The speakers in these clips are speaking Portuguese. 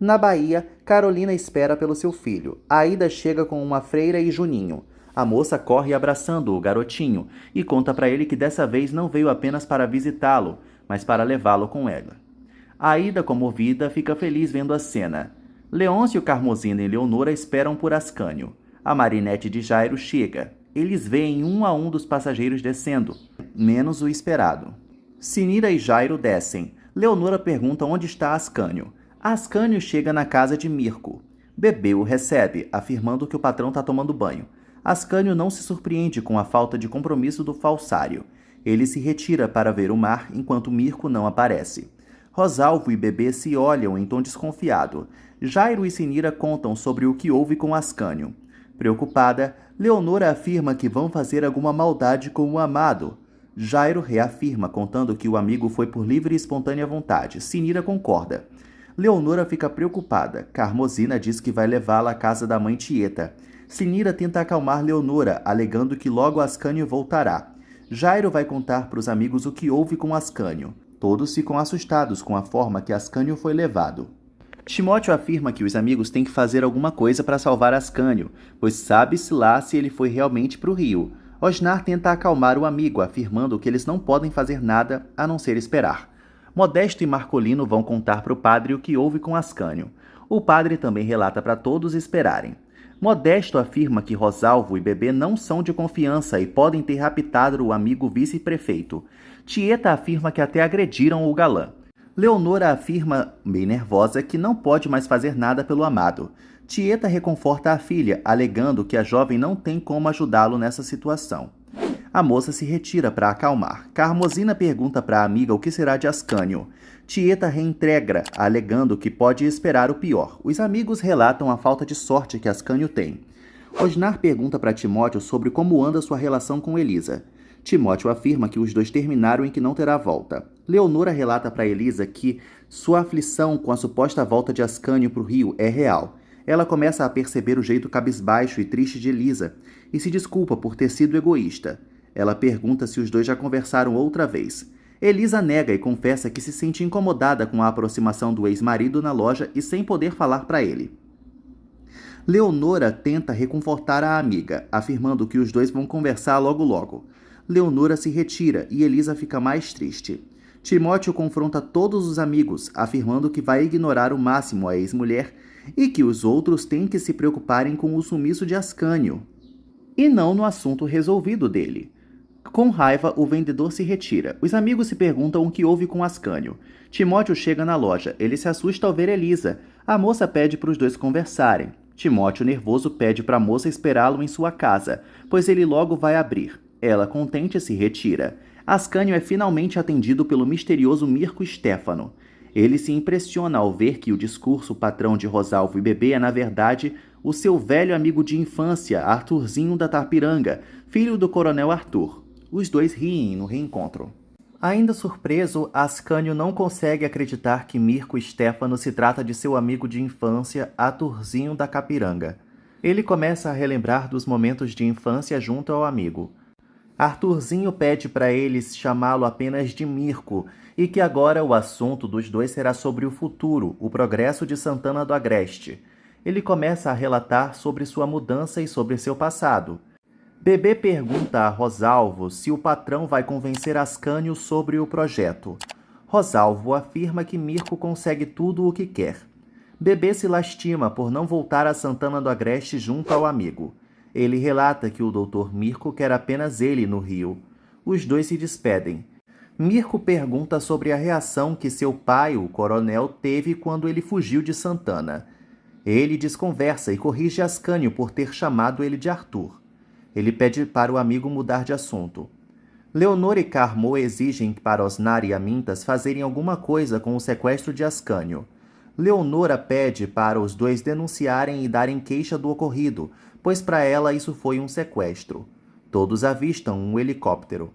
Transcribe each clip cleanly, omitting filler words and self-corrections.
Na Bahia, Carolina espera pelo seu filho. Aida chega com uma freira e Juninho. A moça corre abraçando o garotinho e conta para ele que dessa vez não veio apenas para visitá-lo, mas para levá-lo com ela. Aida, comovida, fica feliz vendo a cena. Leôncio, Carmosina e Leonora esperam por Ascânio. A Marinete de Jairo chega. Eles veem um a um dos passageiros descendo, menos o esperado. Sinira e Jairo descem. Leonora pergunta onde está Ascânio. Ascânio chega na casa de Mirco. Bebê o recebe, afirmando que o patrão está tomando banho. Ascânio não se surpreende com a falta de compromisso do falsário. Ele se retira para ver o mar enquanto Mirco não aparece. Rosalvo e Bebê se olham em tom desconfiado. Jairo e Sinira contam sobre o que houve com Ascânio. Preocupada, Leonora afirma que vão fazer alguma maldade com o amado. Jairo reafirma, contando que o amigo foi por livre e espontânea vontade. Sinira concorda. Leonora fica preocupada. Carmosina diz que vai levá-la à casa da mãe Tieta. Sinira tenta acalmar Leonora, alegando que logo Ascânio voltará. Jairo vai contar para os amigos o que houve com Ascânio. Todos ficam assustados com a forma que Ascânio foi levado. Timóteo afirma que os amigos têm que fazer alguma coisa para salvar Ascânio, pois sabe-se lá se ele foi realmente para o rio. Osnar tenta acalmar o amigo, afirmando que eles não podem fazer nada a não ser esperar. Modesto e Marcolino vão contar para o padre o que houve com Ascânio. O padre também relata para todos esperarem. Modesto afirma que Rosalvo e Bebê não são de confiança e podem ter raptado o amigo vice-prefeito. Tieta afirma que até agrediram o galã. Leonora afirma, bem nervosa, que não pode mais fazer nada pelo amado. Tieta reconforta a filha, alegando que a jovem não tem como ajudá-lo nessa situação. A moça se retira para acalmar. Carmosina pergunta para a amiga o que será de Ascânio. Tieta reintegra, alegando que pode esperar o pior. Os amigos relatam a falta de sorte que Ascânio tem. Osnar pergunta para Timóteo sobre como anda sua relação com Elisa. Timóteo afirma que os dois terminaram e que não terá volta. Leonora relata para Elisa que sua aflição com a suposta volta de Ascânio para o Rio é real. Ela começa a perceber o jeito cabisbaixo e triste de Elisa e se desculpa por ter sido egoísta. Ela pergunta se os dois já conversaram outra vez. Elisa nega e confessa que se sente incomodada com a aproximação do ex-marido na loja e sem poder falar para ele. Leonora tenta reconfortar a amiga, afirmando que os dois vão conversar logo logo. Leonora se retira e Elisa fica mais triste. Timóteo confronta todos os amigos, afirmando que vai ignorar o máximo a ex-mulher e que os outros têm que se preocuparem com o sumiço de Ascânio, e não no assunto resolvido dele. Com raiva, o vendedor se retira. Os amigos se perguntam o que houve com Ascânio. Timóteo chega na loja. Ele se assusta ao ver Elisa. A moça pede para os dois conversarem. Timóteo, nervoso, pede para a moça esperá-lo em sua casa, pois ele logo vai abrir. Ela, contente, se retira. Ascânio é finalmente atendido pelo misterioso Mirco Stefano. Ele se impressiona ao ver que o discurso patrão de Rosalvo e Bebê é, na verdade, o seu velho amigo de infância, Arthurzinho da Tapiranga, filho do coronel Arthur. Os dois riem no reencontro. Ainda surpreso, Ascânio não consegue acreditar que Mirco Stefano se trata de seu amigo de infância, Arthurzinho da Capiranga. Ele começa a relembrar dos momentos de infância junto ao amigo. Arthurzinho pede para eles chamá-lo apenas de Mirco e que agora o assunto dos dois será sobre o futuro, o progresso de Santana do Agreste. Ele começa a relatar sobre sua mudança e sobre seu passado. Bebê pergunta a Rosalvo se o patrão vai convencer Ascânio sobre o projeto. Rosalvo afirma que Mirco consegue tudo o que quer. Bebê se lastima por não voltar a Santana do Agreste junto ao amigo. Ele relata que o Dr. Mirco quer apenas ele no Rio. Os dois se despedem. Mirco pergunta sobre a reação que seu pai, o coronel, teve quando ele fugiu de Santana. Ele desconversa e corrige Ascânio por ter chamado ele de Arthur. Ele pede para o amigo mudar de assunto. Leonor e Carmo exigem para Osnar e Amintas fazerem alguma coisa com o sequestro de Ascânio. Leonora pede para os dois denunciarem e darem queixa do ocorrido, pois para ela isso foi um sequestro. Todos avistam um helicóptero.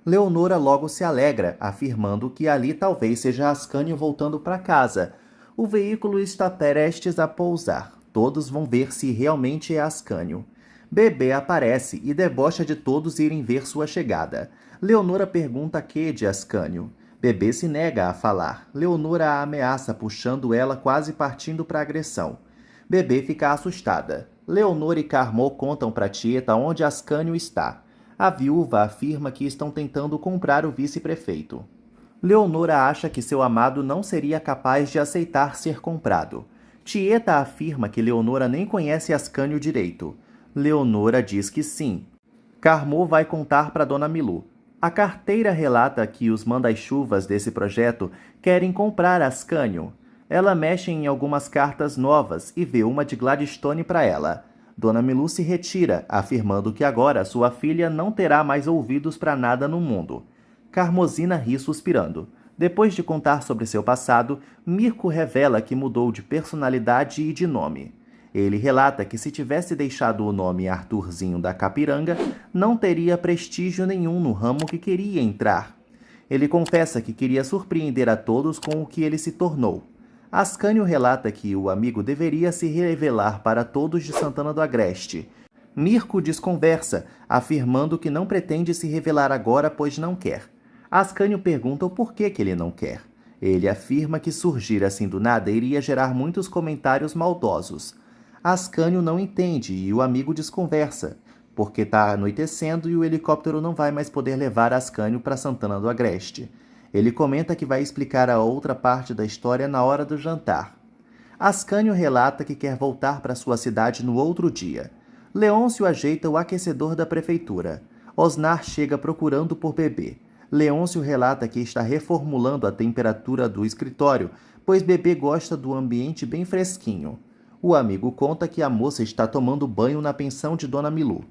Leonora logo se alegra, afirmando que ali talvez seja Ascânio voltando para casa. O veículo está prestes a pousar. Todos vão ver se realmente é Ascânio. Bebê aparece e debocha de todos irem ver sua chegada. Leonora pergunta que de Ascânio. Bebê se nega a falar. Leonora a ameaça, puxando ela, quase partindo para a agressão. Bebê fica assustada. Leonora e Carmô contam para Tieta onde Ascânio está. A viúva afirma que estão tentando comprar o vice-prefeito. Leonora acha que seu amado não seria capaz de aceitar ser comprado. Tieta afirma que Leonora nem conhece Ascânio direito. Leonora diz que sim. Carmô vai contar para Dona Milu. A carteira relata que os manda-chuvas desse projeto querem comprar Ascânio. Ela mexe em algumas cartas novas e vê uma de Gladstone para ela. Dona Milu se retira, afirmando que agora sua filha não terá mais ouvidos para nada no mundo. Carmosina ri suspirando. Depois de contar sobre seu passado, Mirko revela que mudou de personalidade e de nome. Ele relata que se tivesse deixado o nome Arthurzinho da Capiranga, não teria prestígio nenhum no ramo que queria entrar. Ele confessa que queria surpreender a todos com o que ele se tornou. Ascânio relata que o amigo deveria se revelar para todos de Santana do Agreste. Mirko desconversa, afirmando que não pretende se revelar agora, pois não quer. Ascânio pergunta o porquê que ele não quer. Ele afirma que surgir assim do nada iria gerar muitos comentários maldosos. Ascânio não entende e o amigo desconversa, porque está anoitecendo e o helicóptero não vai mais poder levar Ascânio para Santana do Agreste. Ele comenta que vai explicar a outra parte da história na hora do jantar. Ascânio relata que quer voltar para sua cidade no outro dia. Leôncio ajeita o aquecedor da prefeitura. Osnar chega procurando por Bebê. Leôncio relata que está reformulando a temperatura do escritório, pois Bebê gosta do ambiente bem fresquinho. O amigo conta que a moça está tomando banho na pensão de Dona Milu.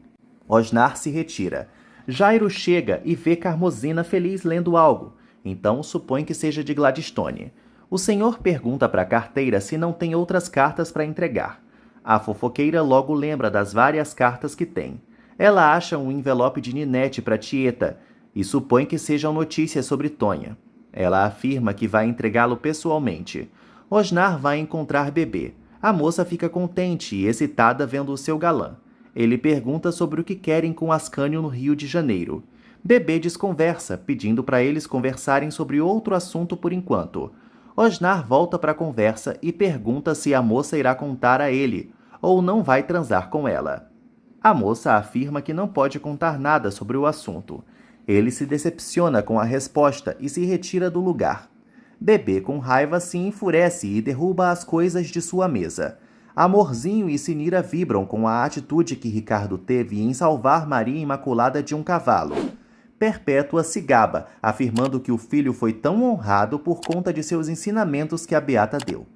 Osnar se retira. Jairo chega e vê Carmosina feliz lendo algo, então supõe que seja de Gladstone. O senhor pergunta para a carteira se não tem outras cartas para entregar. A fofoqueira logo lembra das várias cartas que tem. Ela acha um envelope de Ninete para Tieta e supõe que sejam notícias sobre Tonha. Ela afirma que vai entregá-lo pessoalmente. Osnar vai encontrar Bebê. A moça fica contente e excitada vendo o seu galã. Ele pergunta sobre o que querem com Ascânio no Rio de Janeiro. Bebê desconversa, pedindo para eles conversarem sobre outro assunto por enquanto. Osnar volta para a conversa e pergunta se a moça irá contar a ele, ou não vai transar com ela. A moça afirma que não pode contar nada sobre o assunto. Ele se decepciona com a resposta e se retira do lugar. Bebê, com raiva, se enfurece e derruba as coisas de sua mesa. Amorzinho e Sinira vibram com a atitude que Ricardo teve em salvar Maria Imaculada de um cavalo. Perpétua se gaba, afirmando que o filho foi tão honrado por conta de seus ensinamentos que a beata deu.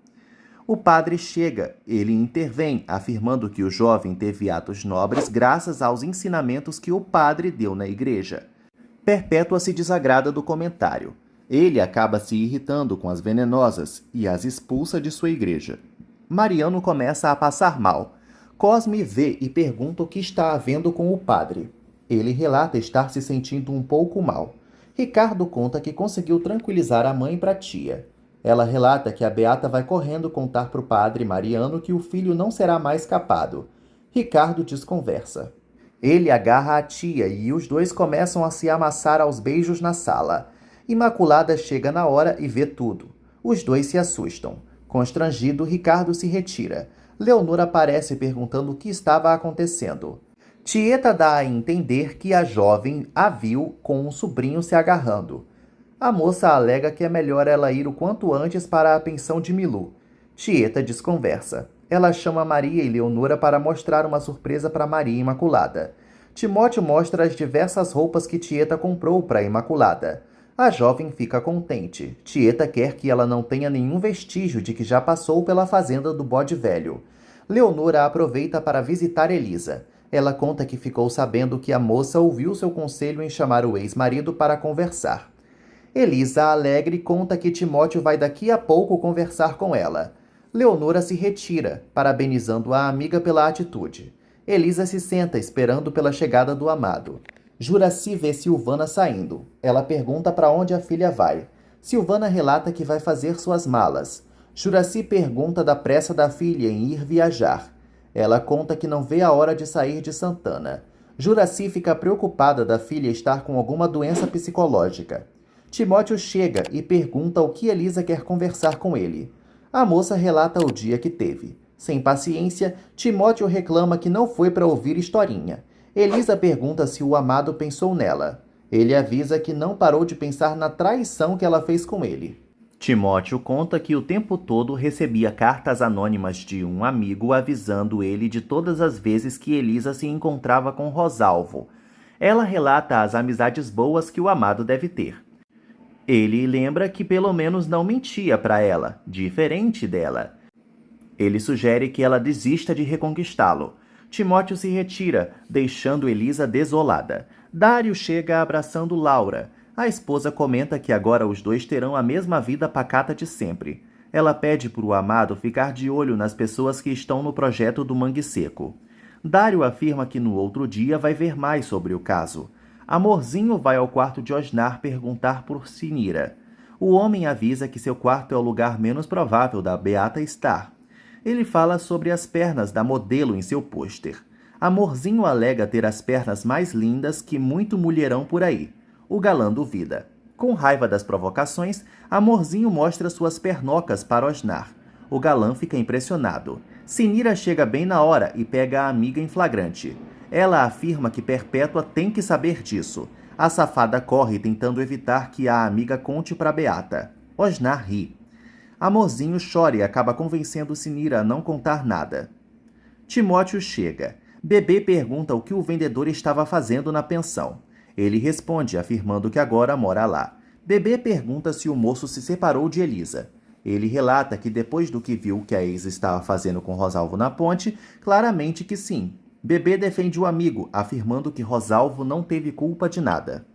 O padre chega, ele intervém, afirmando que o jovem teve atos nobres graças aos ensinamentos que o padre deu na igreja. Perpétua se desagrada do comentário. Ele acaba se irritando com as venenosas e as expulsa de sua igreja. Mariano começa a passar mal. Cosme vê e pergunta o que está havendo com o padre. Ele relata estar se sentindo um pouco mal. Ricardo conta que conseguiu tranquilizar a mãe para a tia. Ela relata que a beata vai correndo contar para o padre Mariano que o filho não será mais capado. Ricardo desconversa. Ele agarra a tia e os dois começam a se amassar aos beijos na sala. Imaculada chega na hora e vê tudo. Os dois se assustam. Constrangido, Ricardo se retira. Leonor aparece perguntando o que estava acontecendo. Tieta dá a entender que a jovem a viu com um sobrinho se agarrando. A moça alega que é melhor ela ir o quanto antes para a pensão de Milu. Tieta desconversa. Ela chama Maria e Leonora para mostrar uma surpresa para Maria Imaculada. Timóteo mostra as diversas roupas que Tieta comprou para Imaculada. A jovem fica contente. Tieta quer que ela não tenha nenhum vestígio de que já passou pela fazenda do bode velho. Leonora aproveita para visitar Elisa. Ela conta que ficou sabendo que a moça ouviu seu conselho em chamar o ex-marido para conversar. Elisa, alegre, conta que Timóteo vai daqui a pouco conversar com ela. Leonora se retira, parabenizando a amiga pela atitude. Elisa se senta esperando pela chegada do amado. Juraci vê Silvana saindo. Ela pergunta para onde a filha vai. Silvana relata que vai fazer suas malas. Juraci pergunta da pressa da filha em ir viajar. Ela conta que não vê a hora de sair de Santana. Juraci fica preocupada da filha estar com alguma doença psicológica. Timóteo chega e pergunta o que Elisa quer conversar com ele. A moça relata o dia que teve. Sem paciência, Timóteo reclama que não foi para ouvir historinha. Elisa pergunta se o amado pensou nela. Ele avisa que não parou de pensar na traição que ela fez com ele. Timóteo conta que o tempo todo recebia cartas anônimas de um amigo avisando ele de todas as vezes que Elisa se encontrava com Rosalvo. Ela relata as amizades boas que o amado deve ter. Ele lembra que pelo menos não mentia para ela, diferente dela. Ele sugere que ela desista de reconquistá-lo. Timóteo se retira, deixando Elisa desolada. Dário chega abraçando Laura. A esposa comenta que agora os dois terão a mesma vida pacata de sempre. Ela pede para o amado ficar de olho nas pessoas que estão no projeto do Mangue Seco. Dário afirma que no outro dia vai ver mais sobre o caso. Amorzinho vai ao quarto de Osnar perguntar por Sinira. O homem avisa que seu quarto é o lugar menos provável da Beata estar. Ele fala sobre as pernas da modelo em seu pôster. Amorzinho alega ter as pernas mais lindas que muito mulherão por aí. O galã duvida. Com raiva das provocações, Amorzinho mostra suas pernocas para Osnar. O galã fica impressionado. Sinira chega bem na hora e pega a amiga em flagrante. Ela afirma que Perpétua tem que saber disso. A safada corre tentando evitar que a amiga conte para Beata. Osnar ri. Amorzinho chora e acaba convencendo Sinira a não contar nada. Timóteo chega. Bebê pergunta o que o vendedor estava fazendo na pensão. Ele responde, afirmando que agora mora lá. Bebê pergunta se o moço se separou de Elisa. Ele relata que depois do que viu que a ex estava fazendo com Rosalvo na ponte, claramente que sim. Bebê defende o amigo, afirmando que Rosalvo não teve culpa de nada.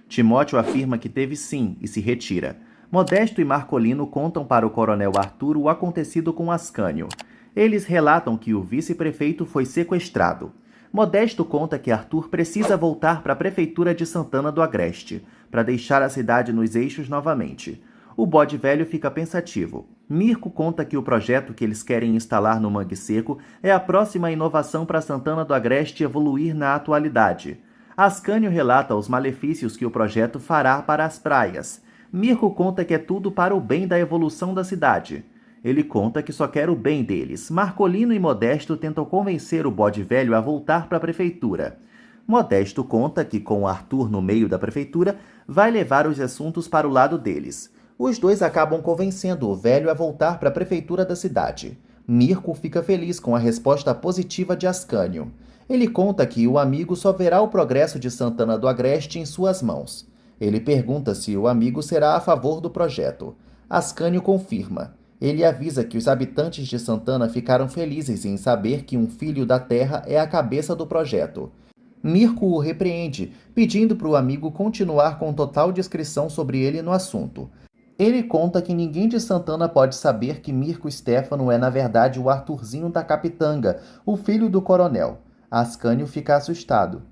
Timóteo afirma que teve sim e se retira. Modesto e Marcolino contam para o coronel Arthur o acontecido com Ascânio. Eles relatam que o vice-prefeito foi sequestrado. Modesto conta que Arthur precisa voltar para a prefeitura de Santana do Agreste, para deixar a cidade nos eixos novamente. O bode velho fica pensativo. Mirko conta que o projeto que eles querem instalar no Mangue Seco é a próxima inovação para Santana do Agreste evoluir na atualidade. Ascânio relata os malefícios que o projeto fará para as praias. Mirko conta que é tudo para o bem da evolução da cidade. Ele conta que só quer o bem deles. Marcolino e Modesto tentam convencer o bode velho a voltar para a prefeitura. Modesto conta que, com Arthur no meio da prefeitura, vai levar os assuntos para o lado deles. Os dois acabam convencendo o velho a voltar para a prefeitura da cidade. Mirko fica feliz com a resposta positiva de Ascânio. Ele conta que o amigo só verá o progresso de Santana do Agreste em suas mãos. Ele pergunta se o amigo será a favor do projeto. Ascânio confirma. Ele avisa que os habitantes de Santana ficaram felizes em saber que um filho da terra é a cabeça do projeto. Mirko o repreende, pedindo para o amigo continuar com total discrição sobre ele no assunto. Ele conta que ninguém de Santana pode saber que Mirko Stefano é na verdade o Arthurzinho da Capitanga, o filho do coronel. Ascânio fica assustado.